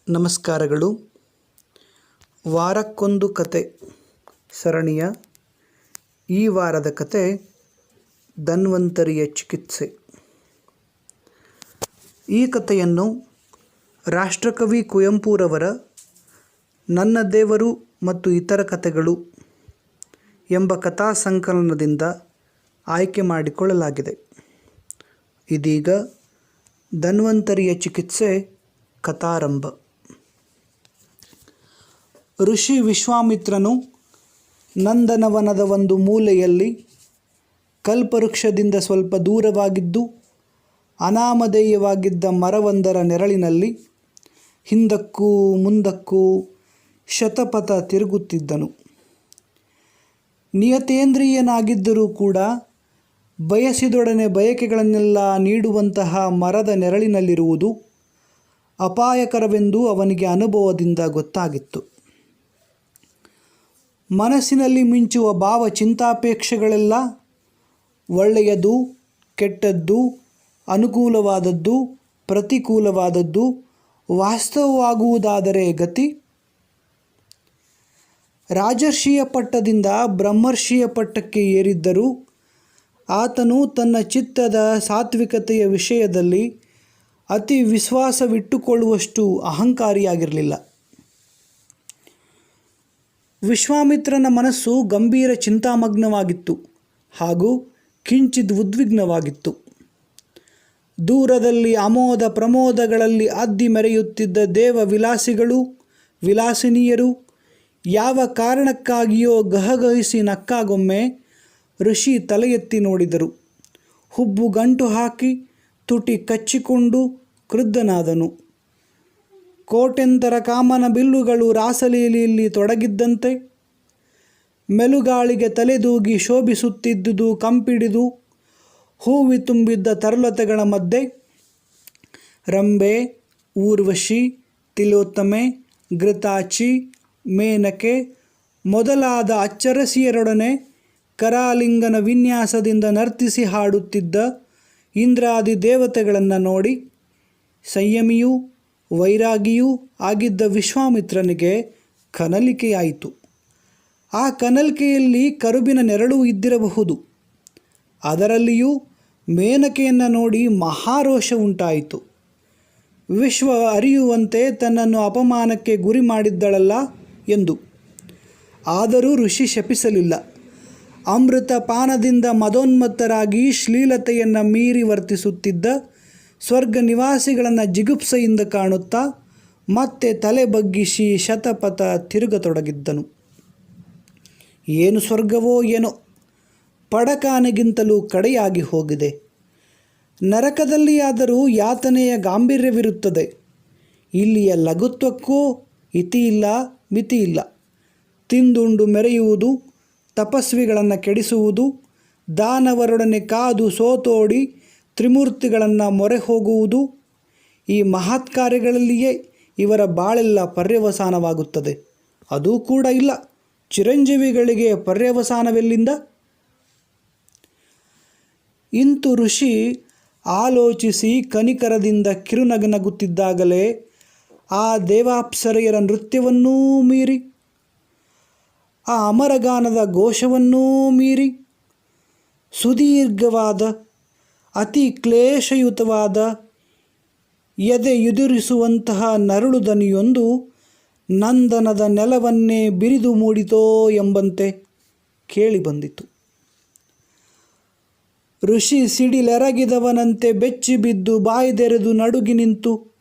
ನಮಸ್ಕಾರಗಳು. ವಾರಕ್ಕೊಂದು ಕತೆ ಸರಣಿಯ ಈ ವಾರದ ಕತೆ ಧನ್ವಂತರಿಯ ಚಿಕಿತ್ಸೆ. ಈ ಕಥೆಯನ್ನು ರಾಷ್ಟ್ರಕವಿ ಕುವೆಂಪುರವರ ನನ್ನ ದೇವರು ಮತ್ತು ಇತರ ಕಥೆಗಳು ಎಂಬ ಕಥಾ ಸಂಕಲನದಿಂದ ಆಯ್ಕೆ ಮಾಡಿಕೊಳ್ಳಲಾಗಿದೆ. ಇದೀಗ ಧನ್ವಂತರಿಯ ಚಿಕಿತ್ಸೆ ಕಥಾರಂಭ. ಋಷಿ ವಿಶ್ವಾಮಿತ್ರನು ನಂದನವನದ ಒಂದು ಮೂಲೆಯಲ್ಲಿ ಕಲ್ಪವೃಕ್ಷದಿಂದ ಸ್ವಲ್ಪ ದೂರವಾಗಿದ್ದು ಅನಾಮಧೇಯವಾಗಿದ್ದ ಮರವೊಂದರ ನೆರಳಿನಲ್ಲಿ ಹಿಂದಕ್ಕೂ ಮುಂದಕ್ಕೂ ಶತಪಥ ತಿರುಗುತ್ತಿದ್ದನು. ನಿಯತೇಂದ್ರಿಯನಾಗಿದ್ದರೂ ಕೂಡ ಬಯಸಿದೊಡನೆ ಬಯಕೆಗಳನ್ನೆಲ್ಲ ನೀಡುವಂತಹ ಮರದ ನೆರಳಿನಲ್ಲಿರುವುದು ಅಪಾಯಕರವೆಂದು ಅವನಿಗೆ ಅನುಭವದಿಂದ ಗೊತ್ತಾಗಿತ್ತು. ಮನಸ್ಸಿನಲ್ಲಿ ಮಿಂಚುವ ಭಾವ ಚಿಂತಾಪೇಕ್ಷೆಗಳೆಲ್ಲ ಒಳ್ಳೆಯದು, ಕೆಟ್ಟದ್ದು, ಅನುಕೂಲವಾದದ್ದು, ಪ್ರತಿಕೂಲವಾದದ್ದು ವಾಸ್ತವವಾಗುವುದಾದರೆ ಗತಿ. ರಾಜರ್ಷಿಯ ಪಟ್ಟದಿಂದ ಬ್ರಹ್ಮರ್ಷಿಯ ಪಟ್ಟಕ್ಕೆ ಏರಿದ್ದರೂ ಆತನು ತನ್ನ ಚಿತ್ತದ ಸಾತ್ವಿಕತೆಯ ವಿಷಯದಲ್ಲಿ ಅತಿ ವಿಶ್ವಾಸವಿಟ್ಟುಕೊಳ್ಳುವಷ್ಟು ಅಹಂಕಾರಿಯಾಗಿರಲಿಲ್ಲ. ವಿಶ್ವಾಮಿತ್ರನ ಮನಸ್ಸು ಗಂಭೀರ ಚಿಂತಾಮಗ್ನವಾಗಿತ್ತು ಹಾಗೂ ಕಿಂಚಿತ್ ಉದ್ವಿಗ್ನವಾಗಿತ್ತು. ದೂರದಲ್ಲಿ ಅಮೋದ ಪ್ರಮೋದಗಳಲ್ಲಿ ಅದ್ದಿ ಮೆರೆಯುತ್ತಿದ್ದ ದೇವ ವಿಲಾಸಿಗಳು ವಿಲಾಸಿನಿಯರು ಯಾವ ಕಾರಣಕ್ಕಾಗಿಯೋ ಗಹಗಹಿಸಿ ನಕ್ಕಾಗೊಮ್ಮೆ ಋಷಿ ತಲೆ ಎತ್ತಿ ನೋಡಿದರು. ಹುಬ್ಬು ಗಂಟು ಹಾಕಿ ತುಟಿ ಕಚ್ಚಿಕೊಂಡು ಕ್ರುದ್ಧನಾದನು. ಕೋಟೆಂತರ ಕಾಮನ ಬಿಲ್ಲುಗಳು ರಾಸಲೀಲೆಯಲ್ಲಿ ತೊಡಗಿದ್ದಂತೆ ಮೆಲುಗಾಳಿಗೆ ತಲೆದೂಗಿ ಶೋಭಿಸುತ್ತಿದ್ದುದು ಕಂಪಿಡಿದು ಹೂವಿ ತುಂಬಿದ್ದ ತರುಲತೆಗಳ ಮಧ್ಯೆ ರಂಬೆ, ಊರ್ವಶಿ, ತಿಲೋತ್ತಮೆ, ಘೃತಾಚಿ, ಮೇನಕೆ ಮೊದಲಾದ ಅಚ್ಚರಸಿಯರೊಡನೆ ಕರಾಲಿಂಗನ ವಿನ್ಯಾಸದಿಂದ ನರ್ತಿಸಿ ಹಾಡುತ್ತಿದ್ದ ಇಂದ್ರಾದಿ ದೇವತೆಗಳನ್ನು ನೋಡಿ ಸಂಯಮಿಯೂ ವೈರಾಗಿಯೂ ಆಗಿದ್ದ ವಿಶ್ವಾಮಿತ್ರನಿಗೆ ಕನಲಿಕೆಯಾಯಿತು. ಆ ಕನಲಿಕೆಯಲ್ಲಿ ಕರುಬಿನ ನೆರಳು ಇದ್ದಿರಬಹುದು. ಅದರಲ್ಲಿಯೂ ಮೇನಕೆಯನ್ನು ನೋಡಿ ಮಹಾರೋಷ ಉಂಟಾಯಿತು. ವಿಶ್ವ ಅರಿಯುವಂತೆ ತನ್ನನ್ನು ಅಪಮಾನಕ್ಕೆ ಗುರಿ ಮಾಡಿದ್ದಳಲ್ಲ ಎಂದು. ಆದರೂ ಋಷಿ ಶಪಿಸಲಿಲ್ಲ. ಅಮೃತ ಪಾನದಿಂದ ಮದೋನ್ಮತ್ತರಾಗಿ ಶ್ಲೀಲತೆಯನ್ನು ಮೀರಿ ವರ್ತಿಸುತ್ತಿದ್ದ ಸ್ವರ್ಗ ನಿವಾಸಿಗಳನ್ನು ಜಿಗುಪ್ಸೆಯಿಂದ ಕಾಣುತ್ತಾ ಮತ್ತೆ ತಲೆ ಬಗ್ಗಿಸಿ ಶತಪಥ ತಿರುಗತೊಡಗಿದ್ದನು. ಏನು ಸ್ವರ್ಗವೋ ಏನೋ, ಪಡಕಾನೆಗಿಂತಲೂ ಕಡೆಯಾಗಿ ಹೋಗಿದೆ. ನರಕದಲ್ಲಿಯಾದರೂ ಯಾತನೆಯ ಗಾಂಭೀರ್ಯವಿರುತ್ತದೆ. ಇಲ್ಲಿಯ ಲಘುತ್ವಕ್ಕೂ ಇತಿಯಿಲ್ಲ, ಮಿತಿಯಿಲ್ಲ. ತಿಂದುಂಡು ಮೆರೆಯುವುದು, ತಪಸ್ವಿಗಳನ್ನು ಕೆಡಿಸುವುದು, ದಾನವರೊಡನೆ ಕಾದು ಸೋತೋಡಿ ತ್ರಿಮೂರ್ತಿಗಳನ್ನು ಮೊರೆ ಹೋಗುವುದು, ಈ ಮಹತ್ ಕಾರ್ಯಗಳಲ್ಲಿಯೇ ಇವರ ಬಾಳೆಲ್ಲ ಪರ್ಯವಸಾನವಾಗುತ್ತದೆ. ಅದೂ ಕೂಡ ಇಲ್ಲ, ಚಿರಂಜೀವಿಗಳಿಗೆ ಪರ್ಯವಸಾನವೆಲ್ಲಿಂದ? ಇಂತು ಋಷಿ ಆಲೋಚಿಸಿ ಕನಿಕರದಿಂದ ಕಿರುನಗನಗುತ್ತಿದ್ದಾಗಲೇ ಆ ದೇವಾಪ್ಸರೆಯರ ನೃತ್ಯವನ್ನೂ ಮೀರಿ ಆ ಅಮರಗಾನದ ಘೋಷವನ್ನೂ ಮೀರಿ ಸುದೀರ್ಘವಾದ ಅತಿ ಕ್ಲೇಶಯುತವಾದ ಎದೆಯುದುರಿಸುವಂತಹ ನರಳು ದನಿಯೊಂದು ನಂದನದ ನೆಲವನ್ನೇ ಬಿರಿದು ಮೂಡಿತೋ ಎಂಬಂತೆ ಕೇಳಿಬಂದಿತು. ಋಷಿ ಸಿಡಿಲೆರಗಿದವನಂತೆ ಬೆಚ್ಚಿ ಬಿದ್ದು ಬಾಯ್ದೆರೆದು ನಡುಗಿ ನಿಂತು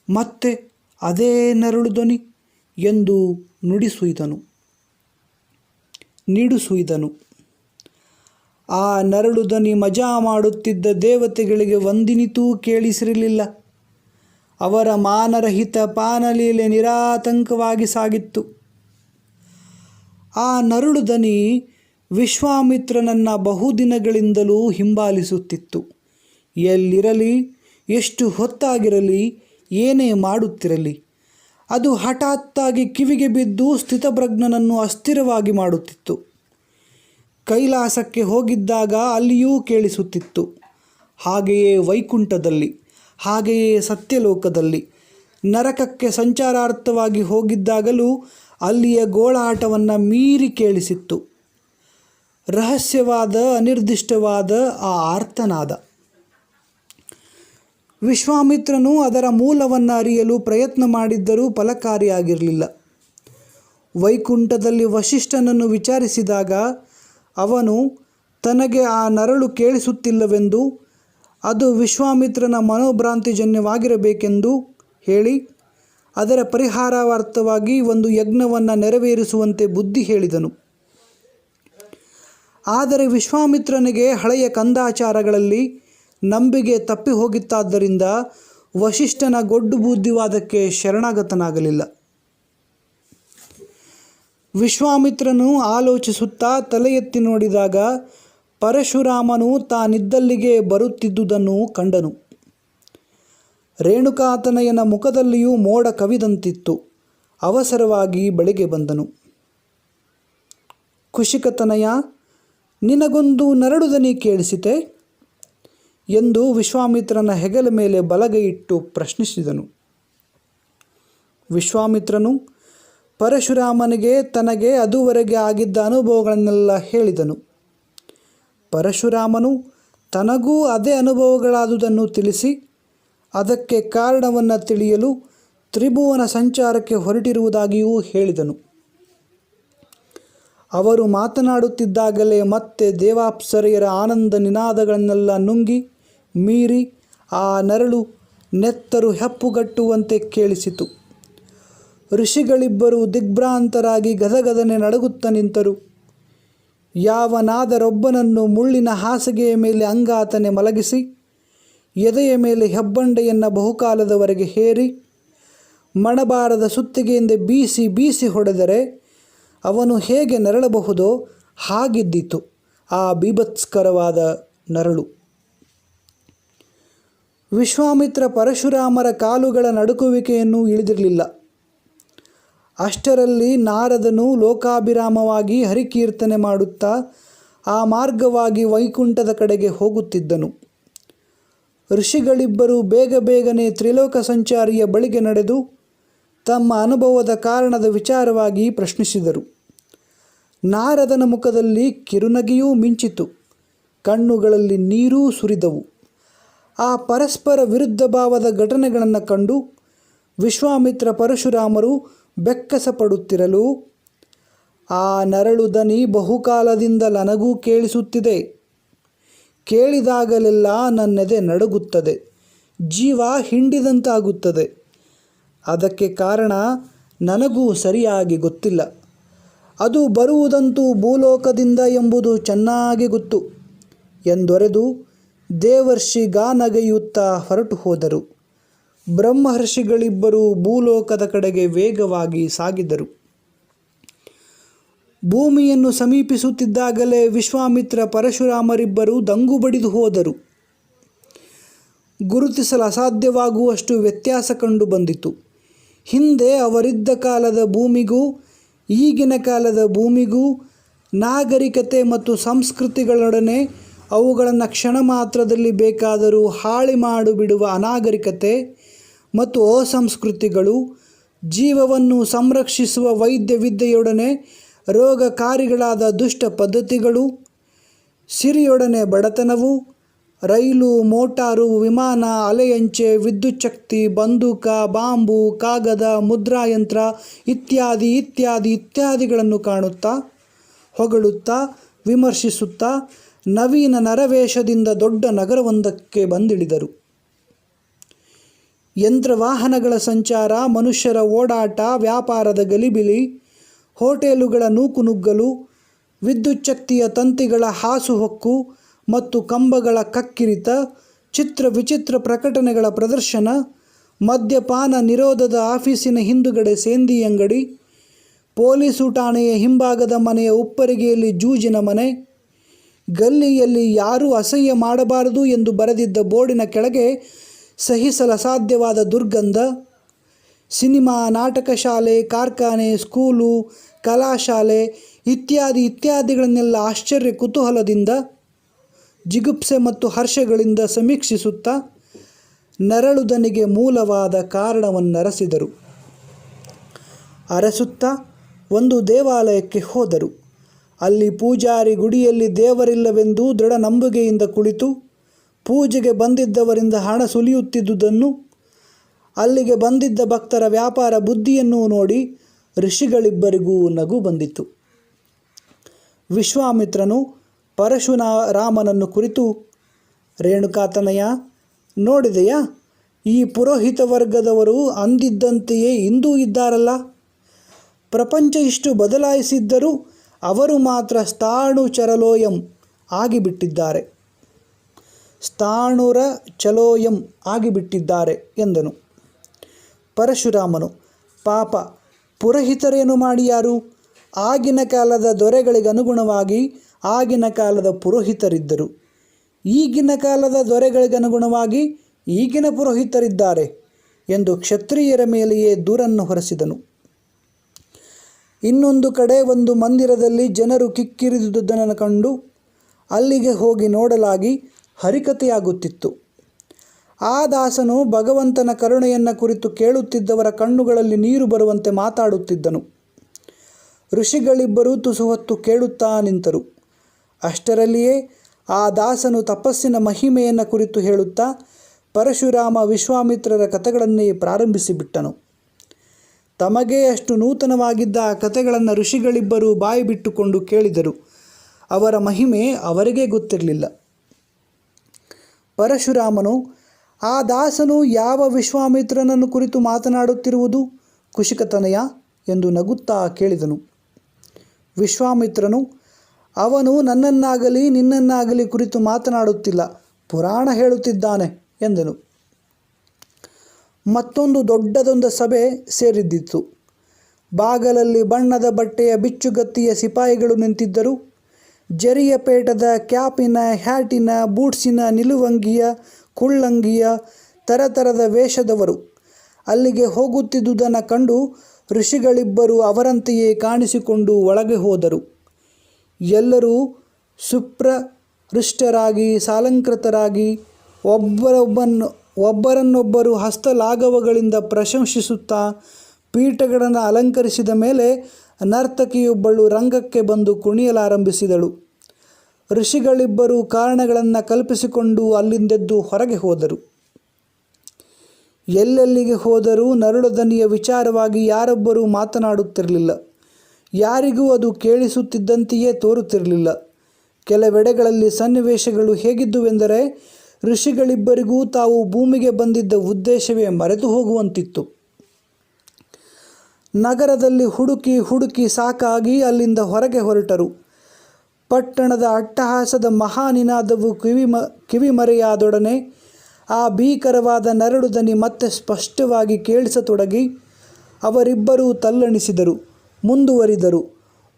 ಮತ್ತೆ ಅದೇ ನರಳು ಧ್ವನಿ ಎಂದು ನಿಡುಸುಯ್ದನು. ಆ ನರಳು ಧ್ವನಿ ಮಜಾ ಮಾಡುತ್ತಿದ್ದ ದೇವತೆಗಳಿಗೆ ಒಂದಿನಿತೂ ಕೇಳಿಸಿರಲಿಲ್ಲ. ಅವರ ಮಾನರಹಿತ ಪಾನಲೀಲೆ ನಿರಾತಂಕವಾಗಿ ಸಾಗಿತ್ತು. ಆ ನರಳು ಧ್ವನಿ ವಿಶ್ವಾಮಿತ್ರನನ್ನು ಬಹುದಿನಗಳಿಂದಲೂ ಹಿಂಬಾಲಿಸುತ್ತಿತ್ತು. ಎಲ್ಲಿರಲಿ, ಎಷ್ಟು ಹೊತ್ತಾಗಿರಲಿ, ಏನೇ ಮಾಡುತ್ತಿರಲಿ, ಅದು ಹಠಾತ್ತಾಗಿ ಕಿವಿಗೆ ಬಿದ್ದು ಸ್ಥಿತಪ್ರಜ್ಞನನ್ನು ಅಸ್ಥಿರವಾಗಿ ಮಾಡುತ್ತಿತ್ತು. ಕೈಲಾಸಕ್ಕೆ ಹೋಗಿದ್ದಾಗ ಅಲ್ಲಿಯೂ ಕೇಳಿಸುತ್ತಿತ್ತು. ಹಾಗೆಯೇ ವೈಕುಂಠದಲ್ಲಿ, ಹಾಗೆಯೇ ಸತ್ಯಲೋಕದಲ್ಲಿ, ನರಕಕ್ಕೆ ಸಂಚಾರಾರ್ಥವಾಗಿ ಹೋಗಿದ್ದಾಗಲೂ ಅಲ್ಲಿಯ ಗೋಳಾಟವನ್ನು ಮೀರಿ ಕೇಳಿಸಿತ್ತು. ರಹಸ್ಯವಾದ ಅನಿರ್ದಿಷ್ಟವಾದ ಆ ಆರ್ತನಾದ. ವಿಶ್ವಾಮಿತ್ರನು ಅದರ ಮೂಲವನ್ನು ಅರಿಯಲು ಪ್ರಯತ್ನ ಮಾಡಿದ್ದರೂ ಫಲಕಾರಿಯಾಗಿರಲಿಲ್ಲ. ವೈಕುಂಠದಲ್ಲಿ ವಸಿಷ್ಠನನ್ನು ವಿಚಾರಿಸಿದಾಗ ಅವನು ತನಗೆ ಆ ನರಳು ಕೇಳಿಸುತ್ತಿಲ್ಲವೆಂದು, ಅದು ವಿಶ್ವಾಮಿತ್ರನ ಮನೋಭ್ರಾಂತಿಜನ್ಯವಾಗಿರಬೇಕೆಂದು ಹೇಳಿ ಅದರ ಪರಿಹಾರಾರ್ಥವಾಗಿ ಒಂದು ಯಜ್ಞವನ್ನು ನೆರವೇರಿಸುವಂತೆ ಬುದ್ಧಿ ಹೇಳಿದನು. ಆದರೆ ವಿಶ್ವಾಮಿತ್ರನಿಗೆ ಹಳೆಯ ಕಂದಾಚಾರಗಳಲ್ಲಿ ನಂಬಿಕೆ ತಪ್ಪಿ ಹೋಗಿತ್ತಾದ್ದರಿಂದ ವಸಿಷ್ಠನ ಗೊಡ್ಡು ಬುದ್ಧಿವಾದಕ್ಕೆ ಶರಣಾಗತನಾಗಲಿಲ್ಲ. ವಿಶ್ವಾಮಿತ್ರನು ಆಲೋಚಿಸುತ್ತಾ ತಲೆ ಎತ್ತಿ ನೋಡಿದಾಗ ಪರಶುರಾಮನು ತಾನಿದ್ದಲ್ಲಿಗೆ ಬರುತ್ತಿದ್ದುದನ್ನು ಕಂಡನು. ರೇಣುಕಾತನಯನ ಮುಖದಲ್ಲಿಯೂ ಮೋಡ ಕವಿದಂತಿತ್ತು. ಅವಸರವಾಗಿ ಬಳಿಗೆ ಬಂದನು. ಕುಶಿಕತನಯ, ನಿನಗೊಂದು ನರಳುದನಿ ಕೇಳಿಸಿತೆ ಎಂದು ವಿಶ್ವಾಮಿತ್ರನ ಹೆಗಲ ಮೇಲೆ ಬಲಗೈ ಇಟ್ಟು ಪ್ರಶ್ನಿಸಿದನು. ವಿಶ್ವಾಮಿತ್ರನು ಪರಶುರಾಮನಿಗೆ ತನಗೆ ಅದುವರೆಗೆ ಆಗಿದ್ದ ಅನುಭವಗಳನ್ನೆಲ್ಲ ಹೇಳಿದನು. ಪರಶುರಾಮನು ತನಗೂ ಅದೇ ಅನುಭವಗಳಾದುದನ್ನು ತಿಳಿಸಿ ಅದಕ್ಕೆ ಕಾರಣವನ್ನು ತಿಳಿಯಲು ತ್ರಿಭುವನ ಸಂಚಾರಕ್ಕೆ ಹೊರಟಿರುವುದಾಗಿಯೂ ಹೇಳಿದನು. ಅವರು ಮಾತನಾಡುತ್ತಿದ್ದಾಗಲೇ ಮತ್ತೆ ದೇವಾಪ್ಸರೆಯರ ಆನಂದ ನಿನಾದಗಳನ್ನೆಲ್ಲ ನುಂಗಿ ಮೀರಿ ಆ ನರಳು ನೆತ್ತರು ಹೆಪ್ಪುಗಟ್ಟುವಂತೆ ಕೇಳಿಸಿತು. ಋಷಿಗಳಿಬ್ಬರು ದಿಗ್ಭ್ರಾಂತರಾಗಿ ಗದಗದನೆ ನಡುಗುತ್ತ ನಿಂತರು. ಯಾವನಾದರೊಬ್ಬನನ್ನು ಮುಳ್ಳಿನ ಹಾಸಿಗೆಯ ಮೇಲೆ ಅಂಗಾತನೆ ಮಲಗಿಸಿ ಎದೆಯ ಮೇಲೆ ಹೆಬ್ಬಂಡೆಯನ್ನು ಬಹುಕಾಲದವರೆಗೆ ಹೇರಿ ಮಣಬಾರದ ಸುತ್ತಿಗೆಯಿಂದ ಬೀಸಿ ಬೀಸಿ ಹೊಡೆದರೆ ಅವನು ಹೇಗೆ ನರಳಬಹುದೋ ಹಾಗಿದ್ದಿತು ಆ ಬೀಭತ್ಸ್ಕರವಾದ ನರಳು. ವಿಶ್ವಾಮಿತ್ರ ಪರಶುರಾಮರ ಕಾಲುಗಳ ನಡುಕುವಿಕೆಯನ್ನು ಇಳಿದಿರಲಿಲ್ಲ. ಅಷ್ಟರಲ್ಲಿ ನಾರದನು ಲೋಕಾಭಿರಾಮವಾಗಿ ಹರಿಕೀರ್ತನೆ ಮಾಡುತ್ತಾ ಆ ಮಾರ್ಗವಾಗಿ ವೈಕುಂಠದ ಕಡೆಗೆ ಹೋಗುತ್ತಿದ್ದನು. ಋಷಿಗಳಿಬ್ಬರು ಬೇಗ ಬೇಗನೆ ತ್ರಿಲೋಕ ಸಂಚಾರಿಯ ಬಳಿಗೆ ನಡೆದು ತಮ್ಮ ಅನುಭವದ ಕಾರಣದ ವಿಚಾರವಾಗಿ ಪ್ರಶ್ನಿಸಿದರು. ನಾರದನ ಮುಖದಲ್ಲಿ ಕಿರುನಗೆಯೂ ಮಿಂಚಿತು. ಕಣ್ಣುಗಳಲ್ಲಿ ನೀರೂ ಸುರಿದವು. ಆ ಪರಸ್ಪರ ವಿರುದ್ಧ ಭಾವದ ಘಟನೆಗಳನ್ನು ಕಂಡು ವಿಶ್ವಾಮಿತ್ರ ಪರಶುರಾಮರು ಬೆಕ್ಕಸ ಪಡುತ್ತಿರಲು, ಆ ನರಳು ದನಿ ಬಹುಕಾಲದಿಂದ ನನಗೂ ಕೇಳಿಸುತ್ತಿದೆ. ಕೇಳಿದಾಗಲೆಲ್ಲ ನನ್ನೆದೆ ನಡುಗುತ್ತದೆ, ಜೀವ ಹಿಂಡಿದಂತಾಗುತ್ತದೆ. ಅದಕ್ಕೆ ಕಾರಣ ನನಗೂ ಸರಿಯಾಗಿ ಗೊತ್ತಿಲ್ಲ. ಅದು ಬರುವುದಂತೂ ಭೂಲೋಕದಿಂದ ಎಂಬುದು ಚೆನ್ನಾಗಿ ಗೊತ್ತು ಎಂದೊರೆದು ದೇವರ್ಷಿ ಗಾನಗೆಯುತ್ತಾ ಹೊರಟು ಹೋದರು. ಬ್ರಹ್ಮರ್ಷಿಗಳಿಬ್ಬರೂ ಭೂಲೋಕದ ಕಡೆಗೆ ವೇಗವಾಗಿ ಸಾಗಿದರು. ಭೂಮಿಯನ್ನು ಸಮೀಪಿಸುತ್ತಿದ್ದಾಗಲೇ ವಿಶ್ವಾಮಿತ್ರ ಪರಶುರಾಮರಿಬ್ಬರೂ ದಂಗು ಬಡಿದು ಹೋದರು. ಗುರುತಿಸಲು ಅಸಾಧ್ಯವಾಗುವಷ್ಟು ವ್ಯತ್ಯಾಸ ಕಂಡು ಬಂದಿತು. ಹಿಂದೆ ಅವರಿದ್ದ ಕಾಲದ ಭೂಮಿಗೂ ಈಗಿನ ಕಾಲದ ಭೂಮಿಗೂ ನಾಗರಿಕತೆ ಮತ್ತು ಸಂಸ್ಕೃತಿಗಳೊಡನೆ ಅವುಗಳನ್ನು ಕ್ಷಣ ಮಾತ್ರದಲ್ಲಿ ಬೇಕಾದರೂ ಹಾಳಿ ಮಾಡಿಬಿಡುವ ಅನಾಗರಿಕತೆ ಮತ್ತು ಅಸಂಸ್ಕೃತಿಗಳು, ಜೀವವನ್ನು ಸಂರಕ್ಷಿಸುವ ವೈದ್ಯ ವಿದ್ಯೆಯೊಡನೆ ರೋಗಕಾರಿಗಳಾದ ದುಷ್ಟ ಪದ್ಧತಿಗಳು, ಸಿರಿಯೊಡನೆ ಬಡತನವು, ರೈಲು, ಮೋಟಾರು, ವಿಮಾನ, ಅಲೆಯಂಚೆ, ವಿದ್ಯುಚ್ಛಕ್ತಿ, ಬಂದೂಕ, ಬಾಂಬು, ಕಾಗದ, ಮುದ್ರಾಯಂತ್ರ ಇತ್ಯಾದಿ ಇತ್ಯಾದಿ ಇತ್ಯಾದಿಗಳನ್ನು ಕಾಣುತ್ತಾ, ಹೊಗಳುತ್ತಾ, ವಿಮರ್ಶಿಸುತ್ತಾ ನವೀನ ನರವೇಷದಿಂದ ದೊಡ್ಡ ನಗರವೊಂದಕ್ಕೆ ಬಂದಿಳಿದರು. ಯಂತ್ರವಾಹನಗಳ ಸಂಚಾರ, ಮನುಷ್ಯರ ಓಡಾಟ, ವ್ಯಾಪಾರದ ಗಲಿಬಿಲಿ, ಹೋಟೆಲುಗಳ ನೂಕುನುಗ್ಗಲು, ವಿದ್ಯುಚ್ಛಕ್ತಿಯ ತಂತಿಗಳ ಹಾಸುಹೊಕ್ಕು ಮತ್ತು ಕಂಬಗಳ ಕಕ್ಕಿರಿತ, ಚಿತ್ರ ವಿಚಿತ್ರ ಪ್ರಕಟಣೆಗಳ ಪ್ರದರ್ಶನ, ಮದ್ಯಪಾನ ನಿರೋಧದ ಆಫೀಸಿನ ಹಿಂದುಗಡೆ ಸೇಂದಿ ಅಂಗಡಿ, ಪೊಲೀಸು ಠಾಣೆಯ ಹಿಂಭಾಗದ ಮನೆಯ ಉಪ್ಪರಿಗೆಯಲ್ಲಿ ಜೂಜಿನ ಮನೆ, ಗಲ್ಲಿಯಲ್ಲಿ ಯಾರೂ ಅಸಹ್ಯ ಮಾಡಬಾರದು ಎಂದು ಬರೆದಿದ್ದ ಬೋರ್ಡಿನ ಕೆಳಗೆ ಸಹಿಸಲಸಾಧ್ಯವಾದ ದುರ್ಗಂಧ, ಸಿನಿಮಾ, ನಾಟಕ ಶಾಲೆ, ಕಾರ್ಖಾನೆ, ಸ್ಕೂಲು, ಕಲಾಶಾಲೆ ಇತ್ಯಾದಿ ಇತ್ಯಾದಿಗಳನ್ನೆಲ್ಲ ಆಶ್ಚರ್ಯ ಕುತೂಹಲದಿಂದ, ಜಿಗುಪ್ಸೆ ಮತ್ತು ಹರ್ಷಗಳಿಂದ ಸಮೀಕ್ಷಿಸುತ್ತಾ ನರಳುದನಿಗೆ ಮೂಲವಾದ ಕಾರಣವನ್ನರಸಿದರು. ಅರಸುತ್ತಾ ಒಂದು ದೇವಾಲಯಕ್ಕೆ ಹೋದರು. ಅಲ್ಲಿ ಪೂಜಾರಿ ಗುಡಿಯಲ್ಲಿ ದೇವರಿಲ್ಲವೆಂದು ದೃಢ ನಂಬಿಕೆಯಿಂದ ಕುಳಿತು ಪೂಜೆಗೆ ಬಂದಿದ್ದವರಿಂದ ಹಣ ಸುಲಿಯುತ್ತಿದ್ದುದನ್ನು, ಅಲ್ಲಿಗೆ ಬಂದಿದ್ದ ಭಕ್ತರ ವ್ಯಾಪಾರ ಬುದ್ಧಿಯನ್ನೂ ನೋಡಿ ಋಷಿಗಳಿಬ್ಬರಿಗೂ ನಗು ಬಂದಿತು. ವಿಶ್ವಾಮಿತ್ರನು ಪರಶುರಾಮನನ್ನು ಕುರಿತು, ರೇಣುಕಾತನಯ, ನೋಡಿದೆಯಾ, ಈ ಪುರೋಹಿತ ವರ್ಗದವರು ಅಂದಿದ್ದಂತೆಯೇ ಇಂದೂ ಇದ್ದಾರಲ್ಲ. ಪ್ರಪಂಚ ಇಷ್ಟು ಬದಲಾಯಿಸಿದ್ದರೂ ಅವರು ಮಾತ್ರ ಸ್ಥಾಣುಚರಲೋಯಂ ಆಗಿಬಿಟ್ಟಿದ್ದಾರೆ, ಸ್ಥಾಣುರ ಚಲೋಯಂ ಆಗಿಬಿಟ್ಟಿದ್ದಾರೆ ಎಂದನು. ಪರಶುರಾಮನು, ಪಾಪ, ಪುರೋಹಿತರೇನು ಮಾಡಿಯಾರು? ಆಗಿನ ಕಾಲದ ದೊರೆಗಳಿಗನುಗುಣವಾಗಿ ಆಗಿನ ಕಾಲದ ಪುರೋಹಿತರಿದ್ದರು, ಈಗಿನ ಕಾಲದ ದೊರೆಗಳಿಗನುಗುಣವಾಗಿ ಈಗಿನ ಪುರೋಹಿತರಿದ್ದಾರೆ ಎಂದು ಕ್ಷತ್ರಿಯರ ಮೇಲೆಯೇ ದೂರನ್ನು ಹೊರಿಸಿದನು. ಇನ್ನೊಂದು ಕಡೆ ಒಂದು ಮಂದಿರದಲ್ಲಿ ಜನರು ಕಿಕ್ಕಿರಿದುದನ್ನು ಕಂಡು ಅಲ್ಲಿಗೆ ಹೋಗಿ ನೋಡಲಾಗಿ ಹರಿಕಥೆಯಾಗುತ್ತಿತ್ತು. ಆ ದಾಸನು ಭಗವಂತನ ಕರುಣೆಯನ್ನು ಕುರಿತು ಕೇಳುತ್ತಿದ್ದವರ ಕಣ್ಣುಗಳಲ್ಲಿ ನೀರು ಬರುವಂತೆ ಮಾತಾಡುತ್ತಿದ್ದನು. ಋಷಿಗಳಿಬ್ಬರೂ ತುಸು ಹೊತ್ತು ಕೇಳುತ್ತಾ ನಿಂತರು. ಅಷ್ಟರಲ್ಲಿಯೇ ಆ ದಾಸನು ತಪಸ್ಸಿನ ಮಹಿಮೆಯನ್ನು ಕುರಿತು ಹೇಳುತ್ತಾ ಪರಶುರಾಮ ವಿಶ್ವಾಮಿತ್ರರ ಕಥೆಗಳನ್ನೇ ಪ್ರಾರಂಭಿಸಿಬಿಟ್ಟನು. ತಮಗೇ ಅಷ್ಟು ನೂತನವಾಗಿದ್ದ ಆ ಕಥೆಗಳನ್ನು ಋಷಿಗಳಿಬ್ಬರೂ ಬಾಯಿ ಬಿಟ್ಟುಕೊಂಡು ಕೇಳಿದರು. ಅವರ ಮಹಿಮೆ ಅವರಿಗೇ ಗೊತ್ತಿರಲಿಲ್ಲ. ಪರಶುರಾಮನು, ಆ ದಾಸನು ಯಾವ ವಿಶ್ವಾಮಿತ್ರನನ್ನು ಕುರಿತು ಮಾತನಾಡುತ್ತಿರುವುದು ಕುಶಿಕತನಯ ಎಂದು ನಗುತ್ತಾ ಕೇಳಿದನು. ವಿಶ್ವಾಮಿತ್ರನು, ಅವನು ನನ್ನನ್ನಾಗಲಿ ನಿನ್ನನ್ನಾಗಲಿ ಕುರಿತು ಮಾತನಾಡುತ್ತಿಲ್ಲ, ಪುರಾಣ ಹೇಳುತ್ತಿದ್ದಾನೆ ಎಂದನು. ಮತ್ತೊಂದು ದೊಡ್ಡದೊಂದು ಸಭೆ ಸೇರಿದ್ದಿತು. ಬಾಗಲಲ್ಲಿ ಬಣ್ಣದ ಬಟ್ಟೆಯ ಬಿಚ್ಚುಗತ್ತಿಯ ಸಿಪಾಯಿಗಳು ನಿಂತಿದ್ದರು. ಜರಿಯ ಪೇಟದ, ಕ್ಯಾಪಿನ, ಹ್ಯಾಟಿನ, ಬೂಟ್ಸಿನ, ನಿಲುವಂಗಿಯ, ಕುಳ್ಳಂಗಿಯ, ತರತರದ ವೇಷದವರು ಅಲ್ಲಿಗೆ ಹೋಗುತ್ತಿದ್ದುದನ್ನು ಕಂಡು ಋಷಿಗಳಿಬ್ಬರು ಅವರಂತೆಯೇ ಕಾಣಿಸಿಕೊಂಡು ಒಳಗೆ ಹೋದರು. ಎಲ್ಲರೂ ಸುಪ್ರಹೃಷ್ಟರಾಗಿ ಸಾಲಂಕೃತರಾಗಿ ಒಬ್ಬರನ್ನೊಬ್ಬರು ಹಸ್ತಲಾಘವಗಳಿಂದ ಪ್ರಶಂಸಿಸುತ್ತಾ ಪೀಠಗಳನ್ನು ಅಲಂಕರಿಸಿದ ಮೇಲೆ ನರ್ತಕಿಯೊಬ್ಬಳು ರಂಗಕ್ಕೆ ಬಂದು ಕುಣಿಯಲಾರಂಭಿಸಿದಳು. ಋಷಿಗಳಿಬ್ಬರು ಕಾರಣಗಳನ್ನು ಕಲ್ಪಿಸಿಕೊಂಡು ಅಲ್ಲಿಂದೆದ್ದು ಹೊರಗೆ ಹೋದರು. ಎಲ್ಲೆಲ್ಲಿಗೆ ಹೋದರೂ ನರಳುದನಿಯ ವಿಚಾರವಾಗಿ ಯಾರೊಬ್ಬರೂ ಮಾತನಾಡುತ್ತಿರಲಿಲ್ಲ. ಯಾರಿಗೂ ಅದು ಕೇಳಿಸುತ್ತಿದ್ದಂತೆಯೇ ತೋರುತ್ತಿರಲಿಲ್ಲ. ಕೆಲವೆಡೆಗಳಲ್ಲಿ ಸನ್ನಿವೇಶಗಳು ಹೇಗಿದ್ದುವೆಂದರೆ ಋಷಿಗಳಿಬ್ಬರಿಗೂ ತಾವು ಭೂಮಿಗೆ ಬಂದಿದ್ದ ಉದ್ದೇಶವೇ ಮರೆತು ಹೋಗುವಂತಿತ್ತು. ನಗರದಲ್ಲಿ ಹುಡುಕಿ ಹುಡುಕಿ ಸಾಕಾಗಿ ಅಲ್ಲಿಂದ ಹೊರಗೆ ಹೊರಟರು. ಪಟ್ಟಣದ ಅಟ್ಟಹಾಸದ ಮಹಾನಿನಾದವು ಕಿವಿಮರೆಯಾದೊಡನೆ ಆ ಭೀಕರವಾದ ನರಳುದನಿ ಮತ್ತೆ ಸ್ಪಷ್ಟವಾಗಿ ಕೇಳಿಸತೊಡಗಿ ಅವರಿಬ್ಬರೂ ತಲ್ಲಣಿಸಿದರು.